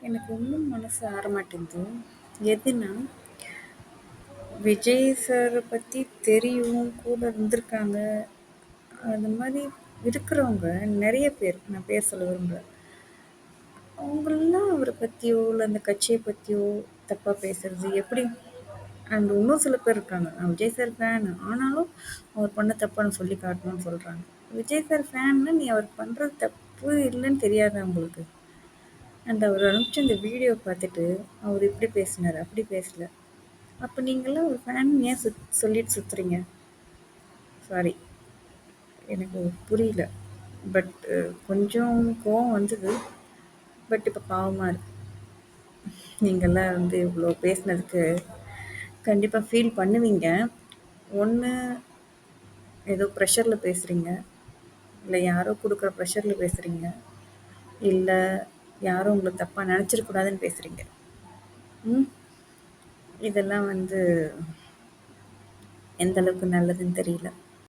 எனக்கு ஒன்றும் மனசு ஆற மாட்டேங்குது. எதுனா, விஜய் சார பத்தி தெரியும், கூட இருந்திருக்காங்க. அந்த மாரி இருக்கிறவங்க நெறைய பேர். நான் பேர் சொல்ல விரும்பல. அவங்கலாம் அவர பத்தியோ, இல்ல அந்த கட்சிய பத்தியோ தப்பா பேசுறது எப்படி? அண்ட் இன்னும் சில பேர் இருக்காங்க. நான் விஜய் சார் ஃபேன். ஆனாலும் அவர் பண்ண தப்ப நான் சொல்லி காட்டணும்னு சொல்றாங்க. விஜய் சார் ஃபேன்னா நீ அவர் பண்றது தப்பு இல்லன்னு தெரியாதா உங்களுக்கு? அண்ட் அவர் அனுப்பிச்ச அந்த வீடியோ பார்த்துட்டு, அவர் இப்படி பேசினாரு, அப்படி பேசல. அப்ப நீங்கலாம் ஒரு ஃபேன் ஏன் சொல்லிட்டு சுத்துறீங்க? சாரி. எனக்கு புரியல. பட் கொஞ்சம் கோவம் வந்தது. பட் இப்ப பாவமா இருக்கு. நீங்கலாம் வந்து இவ்ளோ பேசினதுக்கு கண்டிப்பா ஃபீல் பண்ணுவீங்க. ஒண்ணு ஏதோ ப்ரெஷர்ல பேசுறீங்க. இல்ல யாரோ குடுக்குற ப்ரெஷர்ல பேசுறீங்க. இல்ல யாரும் உங்கள தப்பா நெனச்சிடக் கூடாதுன்னு பேசுறீங்க. ம். இதெல்லாம் வந்து எந்த அளவுக்கு நல்லதுன்னு தெரியல.